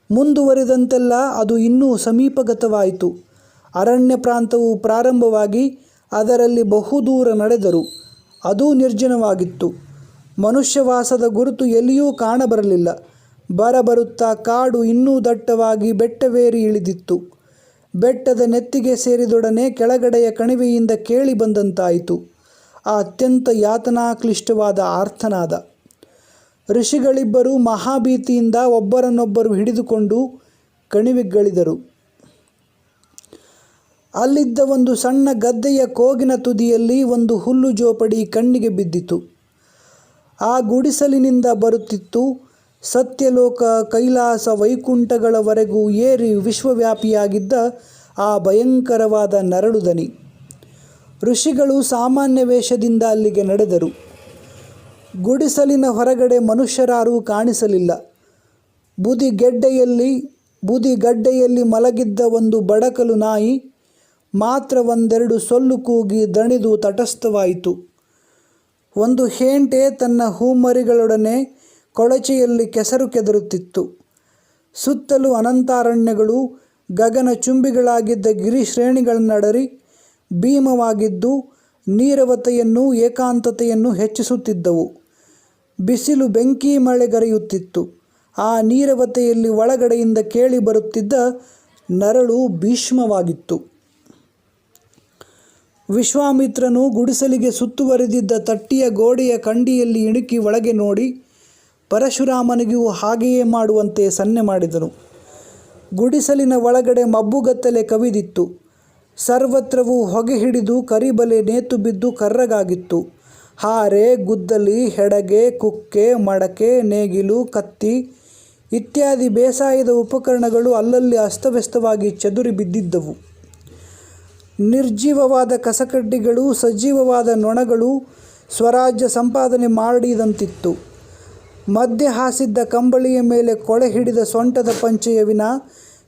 ಮುಂದುವರಿದಂತೆಲ್ಲ ಅದು ಇನ್ನೂ ಸಮೀಪಗತವಾಯಿತು. ಅರಣ್ಯ ಪ್ರಾಂತವು ಪ್ರಾರಂಭವಾಗಿ ಅದರಲ್ಲಿ ಬಹುದೂರ ನಡೆದರು. ಅದೂ ನಿರ್ಜನವಾಗಿತ್ತು. ಮನುಷ್ಯವಾಸದ ಗುರುತು ಎಲ್ಲಿಯೂ ಕಾಣಬರಲಿಲ್ಲ. ಬರುತ್ತಾ ಕಾಡು ಇನ್ನೂ ದಟ್ಟವಾಗಿ ಬೆಟ್ಟವೇರಿ ಇಳಿದಿತ್ತು. ಬೆಟ್ಟದ ನೆತ್ತಿಗೆ ಸೇರಿದೊಡನೆ ಕೆಳಗಡೆಯ ಕಣಿವೆಯಿಂದ ಕೇಳಿ ಬಂದಂತಾಯಿತು ಆ ಅತ್ಯಂತ ಯಾತನಾಕ್ಲಿಷ್ಟವಾದ ಆರ್ತನಾದ. ಋಷಿಗಳಿಬ್ಬರು ಮಹಾಭೀತಿಯಿಂದ ಒಬ್ಬರನ್ನೊಬ್ಬರು ಹಿಡಿದುಕೊಂಡು ಕಣಿವೆಗಳಿದರು. ಅಲ್ಲಿದ್ದ ಒಂದು ಸಣ್ಣ ಗದ್ದೆಯ ಕೋಗಿನ ತುದಿಯಲ್ಲಿ ಒಂದು ಹುಲ್ಲು ಜೋಪಡಿ ಕಣ್ಣಿಗೆ ಬಿದ್ದಿತು. ಆ ಗುಡಿಸಲಿನಿಂದ ಬರುತ್ತಿತ್ತು ಸತ್ಯಲೋಕ, ಕೈಲಾಸ, ವೈಕುಂಠಗಳವರೆಗೂ ಏರಿ ವಿಶ್ವವ್ಯಾಪಿಯಾಗಿದ್ದ ಆ ಭಯಂಕರವಾದ ನರಳುದನಿ. ಋಷಿಗಳು ಸಾಮಾನ್ಯ ವೇಷದಿಂದ ಅಲ್ಲಿಗೆ ನಡೆದರು. ಗುಡಿಸಲಿನ ಹೊರಗಡೆ ಮನುಷ್ಯರಾರೂ ಕಾಣಿಸಲಿಲ್ಲ. ಬುದಿಗಡ್ಡೆಯಲ್ಲಿ ಮಲಗಿದ್ದ ಒಂದು ಬಡಕಲು ನಾಯಿ ಮಾತ್ರ ಒಂದೆರಡು ಸೊಲ್ಲು ಕೂಗಿ ದಣಿದು ತಟಸ್ಥವಾಯಿತು. ಒಂದು ಹೇಂಟೆ ತನ್ನ ಹೂಮರಿಗಳೊಡನೆ ಕೊಳಚೆಯಲ್ಲಿ ಕೆಸರು ಕೆದರುತ್ತಿತ್ತು. ಸುತ್ತಲೂ ಅನಂತಾರಣ್ಯಗಳು ಗಗನ ಚುಂಬಿಗಳಾಗಿದ್ದ ಗಿರಿಶ್ರೇಣಿಗಳನ್ನಡರಿ ಭೀಮವಾಗಿದ್ದು ನೀರವತೆಯನ್ನು ಏಕಾಂತತೆಯನ್ನು ಹೆಚ್ಚಿಸುತ್ತಿದ್ದವು. ಬಿಸಿಲು ಬೆಂಕಿ ಮಳೆಗರೆಯುತ್ತಿತ್ತು. ಆ ನೀರವತೆಯಲ್ಲಿ ಒಳಗಡೆಯಿಂದ ಕೇಳಿ ಬರುತ್ತಿದ್ದ ನರಳು ಭೀಷ್ಮವಾಗಿತ್ತು. ವಿಶ್ವಾಮಿತ್ರನು ಗುಡಿಸಲಿಗೆ ಸುತ್ತುವರೆದಿದ್ದ ತಟ್ಟಿಯ ಗೋಡೆಯ ಕಂಡಿಯಲ್ಲಿ ಇಣುಕಿ ಒಳಗೆ ನೋಡಿ ಪರಶುರಾಮನಿಗೂ ಹಾಗೆಯೇ ಮಾಡುವಂತೆ ಸನ್ನೆ ಮಾಡಿದನು. ಗುಡಿಸಲಿನ ಒಳಗಡೆ ಮಬ್ಬುಗತ್ತಲೆ ಕವಿದಿತ್ತು. ಸರ್ವತ್ರವೂ ಹೊಗೆ ಹಿಡಿದು ಕರಿಬಲೆ ನೇತು ಬಿದ್ದು ಕರ್ರಗಾಗಿತ್ತು. ಹಾರೆ, ಗುದ್ದಲಿ, ಹೆಡಗೆ, ಕುಕ್ಕೆ, ಮಡಕೆ, ನೇಗಿಲು, ಕತ್ತಿ ಇತ್ಯಾದಿ ಬೇಸಾಯದ ಉಪಕರಣಗಳು ಅಲ್ಲಲ್ಲಿ ಅಸ್ತವ್ಯಸ್ತವಾಗಿ ಚದುರಿ ಬಿದ್ದಿದ್ದವು. ನಿರ್ಜೀವವಾದ ಕಸಕಡ್ಡಿಗಳು, ಸಜೀವವಾದ ನೊಣಗಳು ಸ್ವರಾಜ್ಯ ಸಂಪಾದನೆ ಮಾಡಿದಂತಿತ್ತು. ಮಧ್ಯೆ ಹಾಸಿದ್ದ ಕಂಬಳಿಯ ಮೇಲೆ ಕೊಳೆ ಹಿಡಿದ ಸೊಂಟದ ಪಂಚೆಯ ವಿನ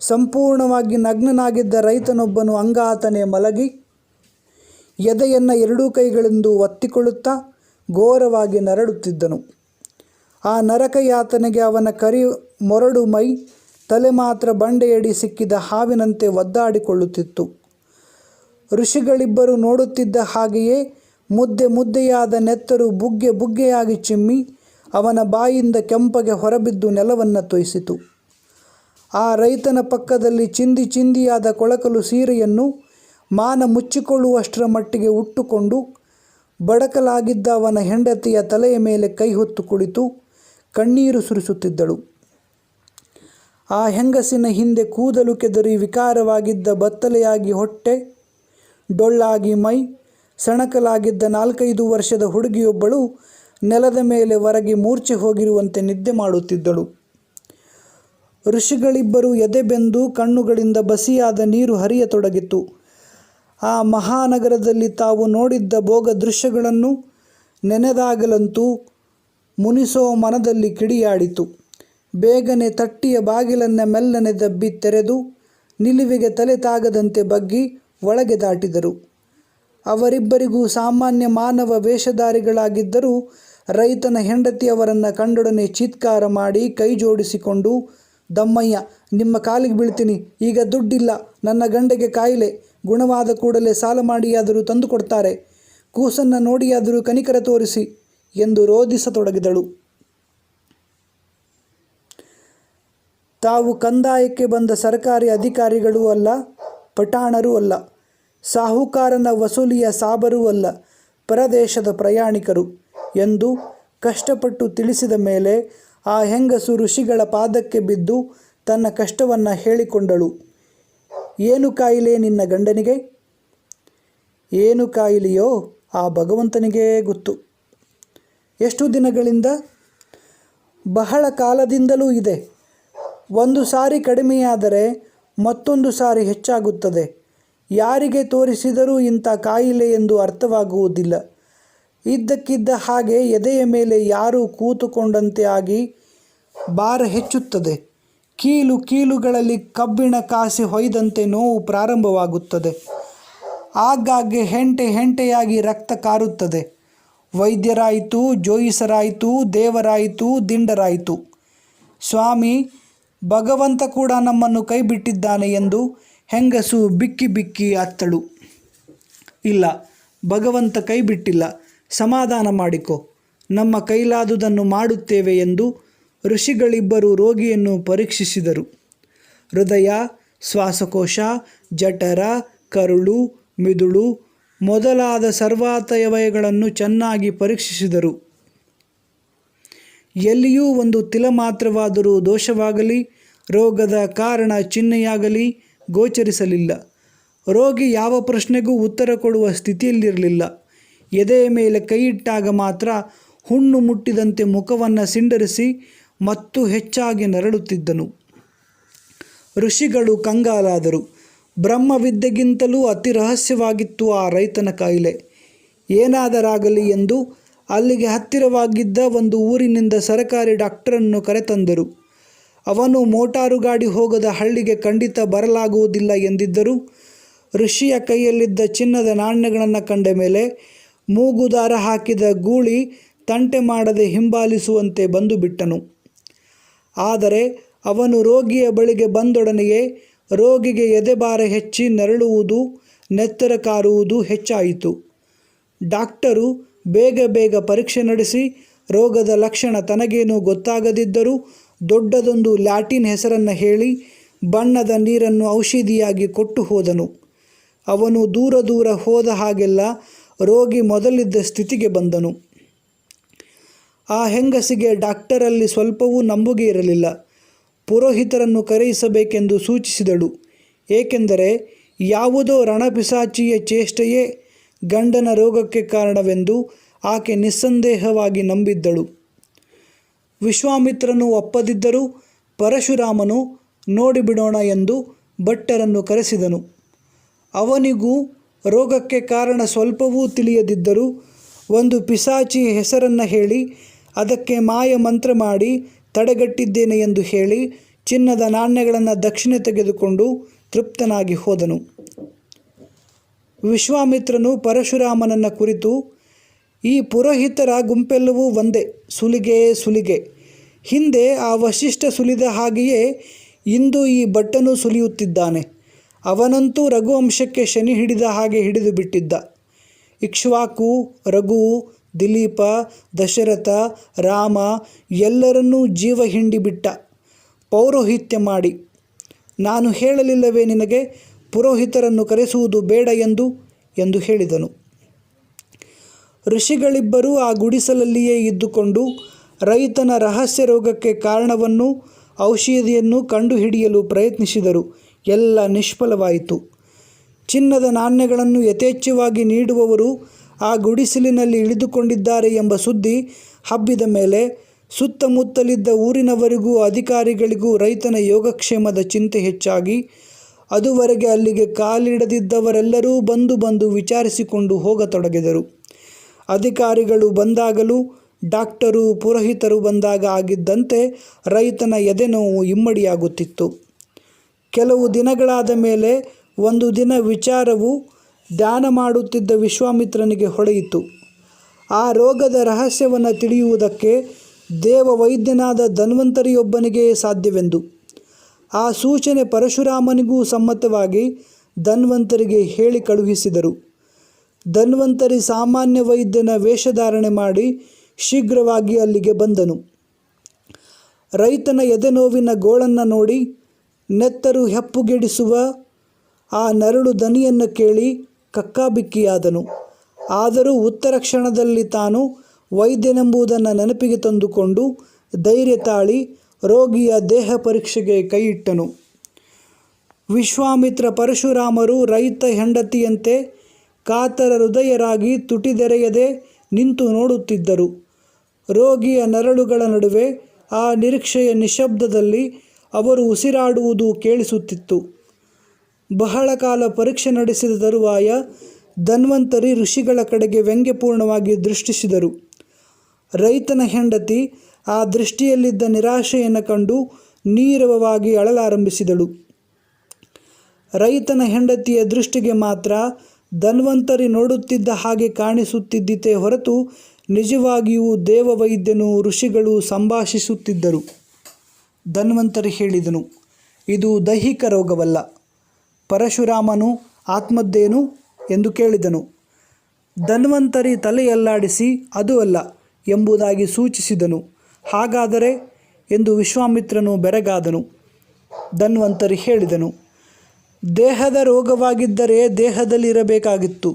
ಸಂಪೂರ್ಣವಾಗಿ ನಗ್ನನಾಗಿದ್ದ ರೈತನೊಬ್ಬನು ಅಂಗಾತನೆ ಮಲಗಿ ಎದೆಯನ್ನು ಎರಡೂ ಕೈಗಳಿಂದ ಒತ್ತಿಕೊಳ್ಳುತ್ತಾ ಘೋರವಾಗಿ ನರಳುತ್ತಿದ್ದನು. ಆ ನರಕಯಾತನೆಗೆ ಅವನ ಕರಿ ಮೊರಡು ಮೈ, ತಲೆ ಮಾತ್ರ ಬಂಡೆಯಡಿ ಸಿಕ್ಕಿದ ಹಾವಿನಂತೆ ಒದ್ದಾಡಿಕೊಳ್ಳುತ್ತಿತ್ತು. ಋಷಿಗಳಿಬ್ಬರು ನೋಡುತ್ತಿದ್ದ ಹಾಗೆಯೇ ಮುದ್ದೆ ಮುದ್ದೆಯಾದ ನೆತ್ತರು ಬುಗ್ಗೆ ಬುಗ್ಗೆಯಾಗಿ ಚಿಮ್ಮಿ ಅವನ ಬಾಯಿಂದ ಕೆಂಪಗೆ ಹೊರಬಿದ್ದು ನೆಲವನ್ನು ತೊಯಿಸಿತು. ಆ ರೈತನ ಪಕ್ಕದಲ್ಲಿ ಚಿಂದಿ ಚಿಂದಿಯಾದ ಕೊಳಕಲು ಸೀರೆಯನ್ನು ಮಾನ ಮುಚ್ಚಿಕೊಳ್ಳುವಷ್ಟರ ಮಟ್ಟಿಗೆ ಉಟ್ಟುಕೊಂಡು ಬಡಕಲಾಗಿದ್ದ ಅವನ ಹೆಂಡತಿಯ ತಲೆಯ ಮೇಲೆ ಕೈ ಹೊತ್ತು ಕುಳಿತು ಕಣ್ಣೀರು ಸುರಿಸುತ್ತಿದ್ದಳು. ಆ ಹೆಂಗಸಿನ ಹಿಂದೆ ಕೂದಲು ಕೆದರಿ ವಿಕಾರವಾಗಿದ್ದ ಬತ್ತಲೆಯಾಗಿ ಹೊಟ್ಟೆ, ಡೊಳ್ಳಾಗಿ ಮೈ, ಸಣಕಲಾಗಿದ್ದ 4-5 ವರ್ಷದ ಹುಡುಗಿಯೊಬ್ಬಳು ನೆಲದ ಮೇಲೆ ಒರಗಿ ಮೂರ್ಛೆ ಹೋಗಿರುವಂತೆ ನಿದ್ದೆ ಮಾಡುತ್ತಿದ್ದಳು. ಋಷಿಗಳಿಬ್ಬರು ಎದೆಬೆಂದು ಕಣ್ಣುಗಳಿಂದ ಬಸಿಯಾದ ನೀರು ಹರಿಯತೊಡಗಿತು. ಆ ಮಹಾನಗರದಲ್ಲಿ ತಾವು ನೋಡಿದ್ದ ಭೋಗ ದೃಶ್ಯಗಳನ್ನು ನೆನೆದಾಗಲಂತೂ ಮುನಿಸೋ ಮನದಲ್ಲಿ ಕಿಡಿಯಾಡಿತು. ಬೇಗನೆ ತಟ್ಟಿಯ ಬಾಗಿಲನ್ನು ಮೆಲ್ಲನೆ ದಬ್ಬಿ ತೆರೆದು ನಿಲುವಿಗೆ ತಲೆ ತಾಗದಂತೆ ಬಗ್ಗಿ ಒಳಗೆ ದಾಟಿದರು. ಅವರಿಬ್ಬರಿಗೂ ಸಾಮಾನ್ಯ ಮಾನವ ವೇಷಧಾರಿಗಳಾಗಿದ್ದರೂ ರೈತನ ಹೆಂಡತಿ ಅವರನ್ನು ಕಂಡೊಡನೆ ಚೀತ್ಕಾರ ಮಾಡಿ ಕೈ ಜೋಡಿಸಿಕೊಂಡು, ದಮ್ಮಯ್ಯ, ನಿಮ್ಮ ಕಾಲಿಗೆ ಬೀಳ್ತೀನಿ, ಈಗ ದುಡ್ಡಿಲ್ಲ, ನನ್ನ ಗಂಡಗೆ ಕಾಯಿಲೆ, ಗುಣವಾದ ಕೂಡಲೇ ಸಾಲ ಮಾಡಿಯಾದರೂ ತಂದು ಕೊಡ್ತಾರೆ, ಕೂಸನ್ನು ನೋಡಿಯಾದರೂ ಕನಿಕರ ತೋರಿಸಿ ಎಂದು ರೋಧಿಸತೊಡಗಿದಳು. ತಾವು ಕಂದಾಯಕ್ಕೆ ಬಂದ ಸರ್ಕಾರಿ ಅಧಿಕಾರಿಗಳೂ ಅಲ್ಲ, ಪಠಾಣರೂ ಅಲ್ಲ, ಸಾಹುಕಾರನ ವಸೂಲಿಯ ಸಾಬರೂ ಅಲ್ಲ, ಪರದೇಶದ ಪ್ರಯಾಣಿಕರು ಎಂದು ಕಷ್ಟಪಟ್ಟು ತಿಳಿಸಿದ ಮೇಲೆ ಆ ಹೆಂಗಸು ಋಷಿಗಳ ಪಾದಕ್ಕೆ ಬಿದ್ದು ತನ್ನ ಕಷ್ಟವನ್ನು ಹೇಳಿಕೊಂಡಳು. ಏನು ಕಾಯಿಲೆ ನಿನ್ನ ಗಂಡನಿಗೆ? ಏನು ಕಾಯಿಲೆಯೋ ಆ ಭಗವಂತನಿಗೇ ಗೊತ್ತು. ಎಷ್ಟು ದಿನಗಳಿಂದ? ಬಹಳ ಕಾಲದಿಂದಲೂ ಇದೆ. ಒಂದು ಸಾರಿ ಕಡಿಮೆಯಾದರೆ ಮತ್ತೊಂದು ಸಾರಿ ಹೆಚ್ಚಾಗುತ್ತದೆ. ಯಾರಿಗೆ ತೋರಿಸಿದರೂ ಇಂಥ ಕಾಯಿಲೆ ಎಂದು ಅರ್ಥವಾಗುವುದಿಲ್ಲ. ಇದ್ದಕ್ಕಿದ್ದ ಹಾಗೆ ಎದೆಯ ಮೇಲೆ ಯಾರೂ ಕೂತುಕೊಂಡಂತೆ ಆಗಿ ಭಾರ ಹೆಚ್ಚುತ್ತದೆ. ಕೀಲುಗಳಲ್ಲಿ ಕಬ್ಬಿಣ ಕಾಸಿ ಹೊಯ್ದಂತೆ ನೋವು ಪ್ರಾರಂಭವಾಗುತ್ತದೆ. ಆಗಾಗ್ಗೆ ಹೆಂಟೆಯಾಗಿ ರಕ್ತ ಕಾರುತ್ತದೆ. ವೈದ್ಯರಾಯಿತು, ಜೋಯಿಸರಾಯಿತು, ದೇವರಾಯಿತು, ದಿಂಡರಾಯಿತು. ಸ್ವಾಮಿ, ಭಗವಂತ ಕೂಡ ನಮ್ಮನ್ನು ಕೈ ಬಿಟ್ಟಿದ್ದಾನೆ ಎಂದು ಹೆಂಗಸು ಬಿಕ್ಕಿ ಬಿಕ್ಕಿ ಅತ್ತಳು. ಇಲ್ಲ, ಭಗವಂತ ಕೈ ಬಿಟ್ಟಿಲ್ಲ, ಸಮಾಧಾನ ಮಾಡಿಕೊ, ನಮ್ಮ ಕೈಲಾದುದನ್ನು ಮಾಡುತ್ತೇವೆ ಎಂದು ಋಷಿಗಳಿಬ್ಬರು ರೋಗಿಯನ್ನು ಪರೀಕ್ಷಿಸಿದರು. ಹೃದಯ, ಶ್ವಾಸಕೋಶ, ಜಠರ, ಕರುಳು, ಮಿದುಳು ಮೊದಲಾದ ಸರ್ವಾತಯವಯಗಳನ್ನು ಚೆನ್ನಾಗಿ ಪರೀಕ್ಷಿಸಿದರು. ಎಲ್ಲಿಯೂ ಒಂದು ತಿಲ ಮಾತ್ರವಾದರೂ ದೋಷವಾಗಲಿ, ರೋಗದ ಕಾರಣ ಚಿಹ್ನೆಯಾಗಲಿ ಗೋಚರಿಸಲಿಲ್ಲ. ರೋಗಿ ಯಾವ ಪ್ರಶ್ನೆಗೂ ಉತ್ತರ ಕೊಡುವ ಸ್ಥಿತಿಯಲ್ಲಿರಲಿಲ್ಲ. ಎದೆಯ ಮೇಲೆ ಕೈಯಿಟ್ಟಾಗ ಮಾತ್ರ ಹುಣ್ಣು ಮುಟ್ಟಿದಂತೆ ಮುಖವನ್ನು ಸಿಂಡರಿಸಿ ಮತ್ತು ಹೆಚ್ಚಾಗಿ ನರಳುತ್ತಿದ್ದನು. ಋಷಿಗಳು ಕಂಗಾಲಾದರು. ಬ್ರಹ್ಮವಿದ್ಯೆಗಿಂತಲೂ ಅತಿ ರಹಸ್ಯವಾಗಿತ್ತು ಆ ರೈತನ ಕಾಯಿಲೆ. ಏನಾದರಾಗಲಿ ಎಂದು ಅಲ್ಲಿಗೆ ಹತ್ತಿರವಾಗಿದ್ದ ಒಂದು ಊರಿನಿಂದ ಸರಕಾರಿ ಡಾಕ್ಟರನ್ನು ಕರೆತಂದರು. ಅವನು ಮೋಟಾರು ಗಾಡಿ ಹೋಗದ ಹಳ್ಳಿಗೆ ಖಂಡಿತ ಬರಲಾಗುವುದಿಲ್ಲ ಎಂದಿದ್ದರೂ ಋಷಿಯ ಕೈಯಲ್ಲಿದ್ದ ಚಿನ್ನದ ನಾಣ್ಯಗಳನ್ನು ಕಂಡ ಮೇಲೆ ಮೂಗುದಾರ ಹಾಕಿದ ಗೂಳಿ ತಂಟೆ ಮಾಡದೆ ಹಿಂಬಾಲಿಸುವಂತೆ ಬಂದು ಬಿಟ್ಟನು. ಆದರೆ ಅವನು ರೋಗಿಯ ಬಳಿಗೆ ಬಂದೊಡನೆಯೇ ರೋಗಿಗೆ ಎದೆಭಾರ ಹೆಚ್ಚಿ ನರಳುವುದು, ನೆತ್ತರ ಕಾರುವುದು ಹೆಚ್ಚಾಯಿತು. ಡಾಕ್ಟರು ಬೇಗ ಪರೀಕ್ಷೆ ನಡೆಸಿ ರೋಗದ ಲಕ್ಷಣ ತನಗೇನೂ ಗೊತ್ತಾಗದಿದ್ದರೂ ದೊಡ್ಡದೊಂದು ಲ್ಯಾಟಿನ್ ಹೆಸರನ್ನು ಹೇಳಿ ಬಣ್ಣದ ನೀರನ್ನು ಔಷಧಿಯಾಗಿ ಕೊಟ್ಟು ಹೋದನು. ಅವನು ದೂರ ದೂರ ಹೋದ ಹಾಗೆಲ್ಲ ರೋಗಿ ಮೊದಲಿದ್ದ ಸ್ಥಿತಿಗೆ ಬಂದನು. ಆ ಹೆಂಗಸಿಗೆ ಡಾಕ್ಟರಲ್ಲಿ ಸ್ವಲ್ಪವೂ ನಂಬುಗೆ ಇರಲಿಲ್ಲ. ಪುರೋಹಿತರನ್ನು ಕರೆಯಿಸಬೇಕೆಂದು ಸೂಚಿಸಿದಳು. ಏಕೆಂದರೆ ಯಾವುದೋ ರಣಪಿಸಾಚಿಯ ಚೇಷ್ಟೆಯೇ ಗಂಡನ ರೋಗಕ್ಕೆ ಕಾರಣವೆಂದು ಆಕೆ ನಿಸ್ಸಂದೇಹವಾಗಿ ನಂಬಿದ್ದಳು. ವಿಶ್ವಾಮಿತ್ರನು ಒಪ್ಪದಿದ್ದರೂ ಪರಶುರಾಮನು ನೋಡಿಬಿಡೋಣ ಎಂದು ಭಟ್ಟರನ್ನು ಕರೆಸಿದನು. ಅವನಿಗೂ ರೋಗಕ್ಕೆ ಕಾರಣ ಸ್ವಲ್ಪವೂ ತಿಳಿಯದಿದ್ದರೂ ಒಂದು ಪಿಸಾಚಿ ಹೆಸರನ್ನು ಹೇಳಿ ಅದಕ್ಕೆ ಮಾಯ ಮಂತ್ರ ಮಾಡಿ ತಡೆಗಟ್ಟಿದ್ದೇನೆ ಎಂದು ಹೇಳಿ ಚಿನ್ನದ ನಾಣ್ಯಗಳನ್ನು ದಕ್ಷಿಣೆ ತೆಗೆದುಕೊಂಡು ತೃಪ್ತನಾಗಿ ಹೋದನು. ವಿಶ್ವಾಮಿತ್ರನು ಪರಶುರಾಮನನ್ನು ಕುರಿತು, ಈ ಪುರೋಹಿತರ ಗುಂಪೆಲ್ಲವೂ ಒಂದೇ, ಸುಲಿಗೆ. ಹಿಂದೆ ಆ ವಶಿಷ್ಠ ಸುಲಿದ ಹಾಗೆಯೇ ಇಂದು ಈ ಭಟ್ಟನು ಸುಲಿಯುತ್ತಿದ್ದಾನೆ. ಅವನಂತೂ ರಘುವಂಶಕ್ಕೆ ಶನಿ ಹಿಡಿದ ಹಾಗೆ ಹಿಡಿದು ಬಿಟ್ಟಿದ್ದ. ಇಕ್ಷ್ವಾಕು, ರಘು, ದಿಲೀಪ, ದಶರಥ, ರಾಮ ಎಲ್ಲರನ್ನೂ ಜೀವ ಹಿಂಡಿಬಿಟ್ಟ ಪೌರೋಹಿತ್ಯ ಮಾಡಿ. ನಾನು ಹೇಳಲಿಲ್ಲವೇ ನಿನಗೆ ಪುರೋಹಿತರನ್ನು ಕರೆಸುವುದು ಬೇಡ ಎಂದು ಹೇಳಿದನು. ಋಷಿಗಳಿಬ್ಬರೂ ಆ ಗುಡಿಸಲಲ್ಲಿಯೇ ಇದ್ದುಕೊಂಡು ರೈತನ ರಹಸ್ಯ ರೋಗಕ್ಕೆ ಕಾರಣವನ್ನು ಔಷಧಿಯನ್ನು ಕಂಡುಹಿಡಿಯಲು ಪ್ರಯತ್ನಿಸಿದರು. ಎಲ್ಲ ನಿಷ್ಫಲವಾಯಿತು. ಚಿನ್ನದ ನಾಣ್ಯಗಳನ್ನು ಯಥೇಚ್ಛವಾಗಿ ನೀಡುವವರು ಆ ಗುಡಿಸಲಿನಲ್ಲಿ ಇಳಿದುಕೊಂಡಿದ್ದಾರೆ ಎಂಬ ಸುದ್ದಿ ಹಬ್ಬಿದ ಮೇಲೆ ಸುತ್ತಮುತ್ತಲಿದ್ದ ಊರಿನವರಿಗೂ ಅಧಿಕಾರಿಗಳಿಗೂ ರೈತನ ಯೋಗಕ್ಷೇಮದ ಚಿಂತೆ ಹೆಚ್ಚಾಗಿ ಅದುವರೆಗೆ ಅಲ್ಲಿಗೆ ಕಾಲಿಡದಿದ್ದವರೆಲ್ಲರೂ ಬಂದು ವಿಚಾರಿಸಿಕೊಂಡು ಹೋಗತೊಡಗಿದರು. ಅಧಿಕಾರಿಗಳು ಬಂದಾಗಲೂ ಡಾಕ್ಟರು, ಪುರೋಹಿತರು ಬಂದಾಗ ಆಗಿದ್ದಂತೆ ರೈತನ ಎದೆನೋವು ಇಮ್ಮಡಿಯಾಗುತ್ತಿತ್ತು. ಕೆಲವು ದಿನಗಳಾದ ಮೇಲೆ ಒಂದು ದಿನ ವಿಚಾರವು ಧ್ಯಾನ ಮಾಡುತ್ತಿದ್ದ ವಿಶ್ವಾಮಿತ್ರನಿಗೆ ಹೊಳೆಯಿತು. ಆ ರೋಗದ ರಹಸ್ಯವನ್ನು ತಿಳಿಯುವುದಕ್ಕೆ ದೇವವೈದ್ಯನಾದ ಧನ್ವಂತರಿಯೊಬ್ಬನಿಗೇ ಸಾಧ್ಯವೆಂದು. ಆ ಸೂಚನೆ ಪರಶುರಾಮನಿಗೂ ಸಮ್ಮತವಾಗಿ ಧನ್ವಂತರಿಗೆ ಹೇಳಿ ಕಳುಹಿಸಿದರು. ಧನ್ವಂತರಿ ಸಾಮಾನ್ಯ ವೈದ್ಯನ ವೇಷಧಾರಣೆ ಮಾಡಿ ಶೀಘ್ರವಾಗಿ ಅಲ್ಲಿಗೆ ಬಂದನು. ರೈತನ ಎದೆನೋವಿನ ಗೋಳನ್ನು ನೋಡಿ ನೆತ್ತರು ಹೆಪ್ಪುಗೆಡಿಸುವ ಆ ನರಳು ದನಿಯನ್ನು ಕೇಳಿ ಕಕ್ಕಾಬಿಕ್ಕಿಯಾದನು. ಆದರೂ ಉತ್ತರ ಕ್ಷಣದಲ್ಲಿ ತಾನು ವೈದ್ಯನೆಂಬುದನ್ನು ನೆನಪಿಗೆ ತಂದುಕೊಂಡು ಧೈರ್ಯ ತಾಳಿ ರೋಗಿಯ ದೇಹ ಪರೀಕ್ಷೆಗೆ ಕೈಯಿಟ್ಟನು. ವಿಶ್ವಾಮಿತ್ರ ಪರಶುರಾಮರು ರೈತ ಹೆಂಡತಿಯಂತೆ ಕಾತರ ಹೃದಯರಾಗಿ ತುಟಿದೆರೆಯದೆ ನಿಂತು ನೋಡುತ್ತಿದ್ದರು. ರೋಗಿಯ ನರಳುಗಳ ನಡುವೆ ಆ ನಿರೀಕ್ಷೆಯ ನಿಶ್ಶಬ್ದದಲ್ಲಿ ಅವರು ಉಸಿರಾಡುವುದು ಕೇಳಿಸುತ್ತಿತ್ತು. ಬಹಳ ಕಾಲ ಪರೀಕ್ಷೆ ನಡೆಸಿದ ತರುವಾಯ ಧನ್ವಂತರಿ ಋಷಿಗಳ ಕಡೆಗೆ ವ್ಯಂಗ್ಯಪೂರ್ಣವಾಗಿ ದೃಷ್ಟಿಸಿದರು. ರೈತನ ಹೆಂಡತಿ ಆ ದೃಷ್ಟಿಯಲ್ಲಿದ್ದ ನಿರಾಶೆಯನ್ನು ಕಂಡು ನೀರವವಾಗಿ ಅಳಲಾರಂಭಿಸಿದಳು. ರೈತನ ಹೆಂಡತಿಯ ದೃಷ್ಟಿಗೆ ಮಾತ್ರ ಧನ್ವಂತರಿ ನೋಡುತ್ತಿದ್ದ ಹಾಗೆ ಕಾಣಿಸುತ್ತಿದ್ದಿತೇ ಹೊರತು ನಿಜವಾಗಿಯೂ ದೇವವೈದ್ಯನು ಋಷಿಗಳು ಸಂಭಾಷಿಸುತ್ತಿದ್ದರು. ಧನ್ವಂತರಿ ಹೇಳಿದನು, ಇದು ದೈಹಿಕ ರೋಗವಲ್ಲ. ಪರಶುರಾಮನು ಆತ್ಮದ್ದೇನು ಎಂದು ಕೇಳಿದನು. ಧನ್ವಂತರಿ ತಲೆಯಲ್ಲಾಡಿಸಿ ಅದು ಅಲ್ಲ ಎಂಬುದಾಗಿ ಸೂಚಿಸಿದನು. ಹಾಗಾದರೆ ಎಂದು ವಿಶ್ವಾಮಿತ್ರನು ಬೆರಗಾದನು. ಧನ್ವಂತರಿ ಹೇಳಿದನು, ದೇಹದ ರೋಗವಾಗಿದ್ದರೆ ದೇಹದಲ್ಲಿರಬೇಕಾಗಿತ್ತು.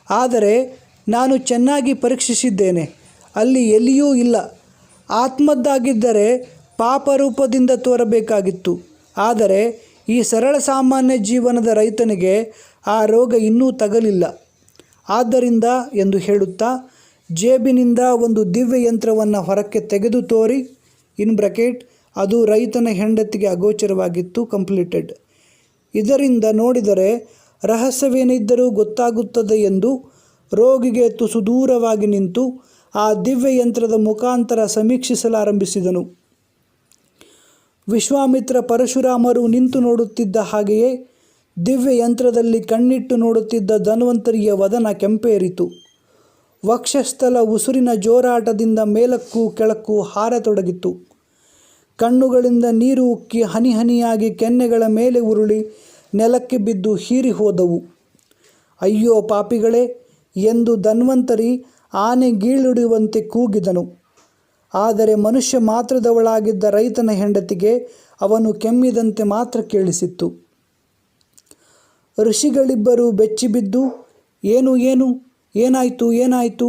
ಆದರೆ ನಾನು ಚೆನ್ನಾಗಿ ಪರೀಕ್ಷಿಸಿದ್ದೇನೆ, ಅಲ್ಲಿ ಎಲ್ಲಿಯೂ ಇಲ್ಲ. ಆತ್ಮದ್ದಾಗಿದ್ದರೆ ಪಾಪರೂಪದಿಂದ ತೋರಬೇಕಾಗಿತ್ತು. ಆದರೆ ಈ ಸರಳ ಸಾಮಾನ್ಯ ಜೀವನದ ರೈತನಿಗೆ ಆ ರೋಗ ಇನ್ನೂ ತಗಲಿಲ್ಲ. ಆದ್ದರಿಂದ ಎಂದು ಹೇಳುತ್ತಾ ಜೇಬಿನಿಂದ ಒಂದು ದಿವ್ಯ ಯಂತ್ರವನ್ನು ಹೊರಕ್ಕೆ ತೆಗೆದು ತೋರಿ ಅದು ರೈತನ ಹೆಂಡತಿಗೆ ಅಗೋಚರವಾಗಿತ್ತು. ಕಂಪ್ಲೀಟೆಡ್. ಇದರಿಂದ ನೋಡಿದರೆ ರಹಸ್ಯವೇನಿದ್ದರೂ ಗೊತ್ತಾಗುತ್ತದೆ ಎಂದು ರೋಗಿಗೆ ತುಸು ದೂರವಾಗಿ ನಿಂತು ಆ ದಿವ್ಯ ಯಂತ್ರದ ಮುಖಾಂತರ ಸಮೀಕ್ಷಿಸಲಾರಂಭಿಸಿದನು. ವಿಶ್ವಾಮಿತ್ರ ಪರಶುರಾಮರು ನಿಂತು ನೋಡುತ್ತಿದ್ದ ಹಾಗೆಯೇ ದಿವ್ಯ ಯಂತ್ರದಲ್ಲಿ ಕಣ್ಣಿಟ್ಟು ನೋಡುತ್ತಿದ್ದ ಧನ್ವಂತರಿಯ ವದನ ಕೆಂಪೇರಿತು. ವಕ್ಷಸ್ಥಲ ಉಸುರಿನ ಜೋರಾಟದಿಂದ ಮೇಲಕ್ಕೂ ಕೆಳಕ್ಕೂ ಹಾರತೊಡಗಿತು. ಕಣ್ಣುಗಳಿಂದ ನೀರು ಉಕ್ಕಿ ಹನಿ ಹನಿಯಾಗಿ ಕೆನ್ನೆಗಳ ಮೇಲೆ ಉರುಳಿ ನೆಲಕ್ಕೆ ಬಿದ್ದು ಹೀರಿ ಹೋದವು. ಅಯ್ಯೋ ಪಾಪಿಗಳೇ ಎಂದು ಧನ್ವಂತರಿ ಆನೆ ಗೀಳುಡಿಯುವಂತೆ ಕೂಗಿದನು. ಆದರೆ ಮನುಷ್ಯ ಮಾತ್ರದವಳಾಗಿದ್ದ ರೈತನ ಹೆಂಡತಿಗೆ ಅವನು ಕೆಮ್ಮಿದಂತೆ ಮಾತ್ರ ಕೇಳಿಸಿತ್ತು. ಋಷಿಗಳಿಬ್ಬರು ಬೆಚ್ಚಿಬಿದ್ದು ಏನು ಏನು ಏನಾಯಿತು ಏನಾಯಿತು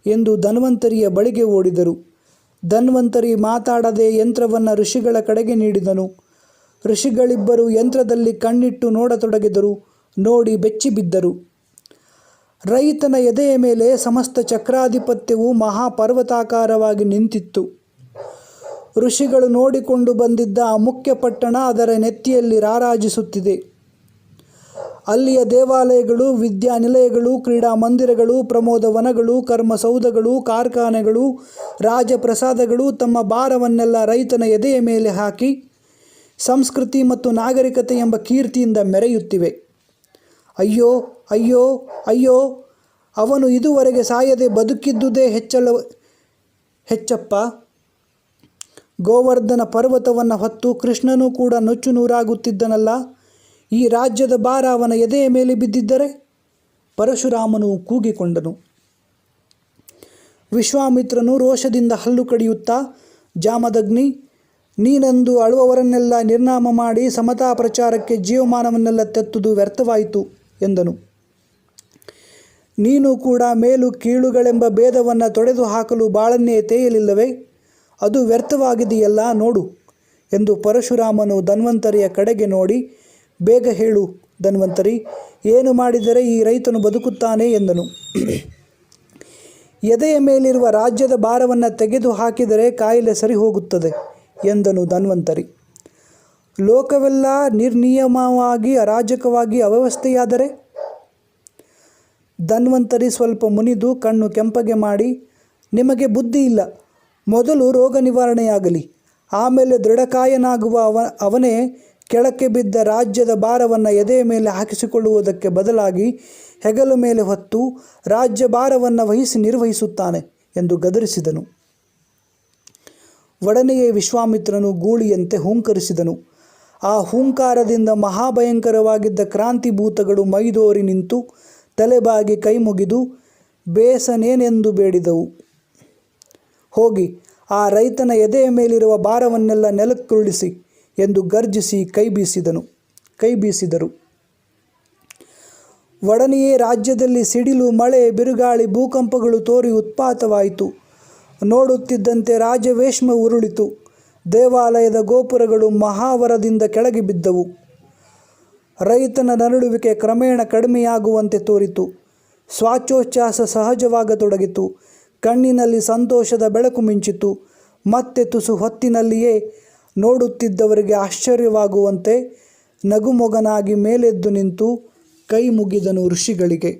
ಎಂದು ಧನ್ವಂತರಿಯ ಬಳಿಗೆ ಓಡಿದರು. ಧನ್ವಂತರಿ ಮಾತಾಡದೆ ಯಂತ್ರವನ್ನು ಋಷಿಗಳ ಕಡೆಗೆ ನೀಡಿದನು. ಋಷಿಗಳಿಬ್ಬರು ಯಂತ್ರದಲ್ಲಿ ಕಣ್ಣಿಟ್ಟು ನೋಡತೊಡಗಿದರು. ನೋಡಿ ಬೆಚ್ಚಿಬಿದ್ದರು. ರೈತನ ಎದೆಯ ಮೇಲೆ ಸಮಸ್ತ ಚಕ್ರಾಧಿಪತ್ಯವು ಮಹಾಪರ್ವತಾಕಾರವಾಗಿ ನಿಂತಿತ್ತು. ಋಷಿಗಳು ನೋಡಿಕೊಂಡು ಬಂದಿದ್ದ ಆ ಮುಖ್ಯ ಪಟ್ಟಣ ಅದರ ನೆತ್ತಿಯಲ್ಲಿ ರಾರಾಜಿಸುತ್ತಿದೆ. ಅಲ್ಲಿಯ ದೇವಾಲಯಗಳು, ವಿದ್ಯಾನಿಲಯಗಳು, ಕ್ರೀಡಾ ಮಂದಿರಗಳು, ಪ್ರಮೋದ ವನಗಳು, ಕರ್ಮಸೌಧಗಳು, ಕಾರ್ಖಾನೆಗಳು, ರಾಜಪ್ರಸಾದಗಳು ತಮ್ಮ ಭಾರವನ್ನೆಲ್ಲ ರೈತನ ಎದೆಯ ಮೇಲೆ ಹಾಕಿ ಸಂಸ್ಕೃತಿ ಮತ್ತು ನಾಗರಿಕತೆ ಎಂಬ ಕೀರ್ತಿಯಿಂದ ಮೆರೆಯುತ್ತಿವೆ. ಅಯ್ಯೋ ಅಯ್ಯೋ ಅಯ್ಯೋ, ಅವನು ಇದುವರೆಗೆ ಸಾಯದೆ ಬದುಕಿದ್ದುದೇ ಹೆಚ್ಚಪ್ಪ. ಗೋವರ್ಧನ ಪರ್ವತವನ್ನು ಹೊತ್ತು ಕೃಷ್ಣನೂ ಕೂಡ ನುಚ್ಚು ನೂರಾಗುತ್ತಿದ್ದನಲ್ಲ. ಈ ರಾಜ್ಯದ ಭಾರ ಅವನ ಎದೆಯ ಮೇಲೆ ಬಿದ್ದಿದ್ದರೆ? ಪರಶುರಾಮನು ಕೂಗಿಕೊಂಡನು. ವಿಶ್ವಾಮಿತ್ರನು ರೋಷದಿಂದ ಹಲ್ಲು ಕಡಿಯುತ್ತಾ, ಜಾಮದಗ್ನಿ, ನೀನಂದು ಅಳುವವರನ್ನೆಲ್ಲ ನಿರ್ನಾಮ ಮಾಡಿ ಸಮತಾ ಪ್ರಚಾರಕ್ಕೆ ಜೀವಮಾನವನ್ನೆಲ್ಲ ತೆತ್ತುದು ವ್ಯರ್ಥವಾಯಿತು ಎಂದನು. ನೀನು ಕೂಡ ಮೇಲು ಕೀಳುಗಳೆಂಬ ಭೇದವನ್ನು ತೊಡೆದು ಹಾಕಲು ಬಾಳನ್ನೇ ತೇಯಲಿಲ್ಲವೇ? ಅದು ವ್ಯರ್ಥವಾಗಿದೆಯಲ್ಲ ನೋಡು ಎಂದು ಪರಶುರಾಮನು ಧನ್ವಂತರಿಯ ಕಡೆಗೆ ನೋಡಿ, ಬೇಗ ಹೇಳು ಧನ್ವಂತರಿ, ಏನು ಮಾಡಿದರೆ ಈ ರೈತನು ಬದುಕುತ್ತಾನೆ ಎಂದನು. ಎದೆಯ ಮೇಲಿರುವ ರಾಜ್ಯದ ಭಾರವನ್ನು ತೆಗೆದು ಹಾಕಿದರೆ ಕಾಯಿಲೆ ಸರಿ ಹೋಗುತ್ತದೆ ಎಂದನು ಧನ್ವಂತರಿ. ಲೋಕವೆಲ್ಲ ನಿರ್ನಿಯಮವಾಗಿ ಅರಾಜಕವಾಗಿ ಅವ್ಯವಸ್ಥೆಯಾದರೆ? ಧನ್ವಂತರಿ ಸ್ವಲ್ಪ ಮುನಿದು ಕಣ್ಣು ಕೆಂಪಗೆ ಮಾಡಿ, ನಿಮಗೆ ಬುದ್ಧಿ ಇಲ್ಲ. ಮೊದಲು ರೋಗ ನಿವಾರಣೆಯಾಗಲಿ, ಆಮೇಲೆ ದೃಢಕಾಯನಾಗುವ ಅವನೇ ಕೆಳಕ್ಕೆ ಬಿದ್ದ ರಾಜ್ಯದ ಭಾರವನ್ನು ಎದೆಯ ಮೇಲೆ ಹಾಕಿಸಿಕೊಳ್ಳುವುದಕ್ಕೆ ಬದಲಾಗಿ ಹೆಗಲ ಮೇಲೆ ಹೊತ್ತು ರಾಜ್ಯ ಭಾರವನ್ನು ವಹಿಸಿ ನಿರ್ವಹಿಸುತ್ತಾನೆ ಎಂದು ಗದರಿಸಿದನು. ಒಡನೆಯೇ ವಿಶ್ವಾಮಿತ್ರನು ಗೂಳಿಯಂತೆ ಹೂಂಕರಿಸಿದನು. ಆ ಹೂಂಕಾರದಿಂದ ಮಹಾಭಯಂಕರವಾಗಿದ್ದ ಕ್ರಾಂತಿಭೂತಗಳು ಮೈದೋರಿ ನಿಂತು ತಲೆಬಾಗಿ ಕೈ ಮುಗಿದು ಬೇಸನೇನೆಂದು ಬೇಡಿದವು. ಹೋಗಿ ಆ ರೈತನ ಎದೆಯ ಮೇಲಿರುವ ಭಾರವನ್ನೆಲ್ಲ ನೆಲಕ್ಕುರುಳಿಸಿ ಎಂದು ಗರ್ಜಿಸಿ ಕೈ ಬೀಸಿದರು. ಒಡನೆಯೇ ರಾಜ್ಯದಲ್ಲಿ ಸಿಡಿಲು, ಮಳೆ, ಬಿರುಗಾಳಿ, ಭೂಕಂಪಗಳು ತೋರಿ ಉತ್ಪಾತವಾಯಿತು. ನೋಡುತ್ತಿದ್ದಂತೆ ರಾಜವೇಶ್ಮ ಉರುಳಿತು. ದೇವಾಲಯದ ಗೋಪುರಗಳು ಮಹಾವರದಿಂದ ಕೆಳಗೆ ಬಿದ್ದವು. ರೈತನ ನರಳುವಿಕೆ ಕ್ರಮೇಣ ಕಡಿಮೆಯಾಗುವಂತೆ ತೋರಿತು. ಶ್ವಾಸೋಚ್ಛ್ವಾಸ ಸಹಜವಾಗತೊಡಗಿತು. ಕಣ್ಣಿನಲ್ಲಿ ಸಂತೋಷದ ಬೆಳಕು ಮಿಂಚಿತು. ಮತ್ತೆ ತುಸು ಹೊತ್ತಿನಲ್ಲಿಯೇ ನೋಡುತ್ತಿದ್ದವರಿಗೆ ಆಶ್ಚರ್ಯವಾಗುವಂತೆ ನಗುಮೊಗನಾಗಿ ಮೇಲೆದ್ದು ನಿಂತು ಕೈ ಮುಗಿದನು ಋಷಿಗಳಿಗೆ.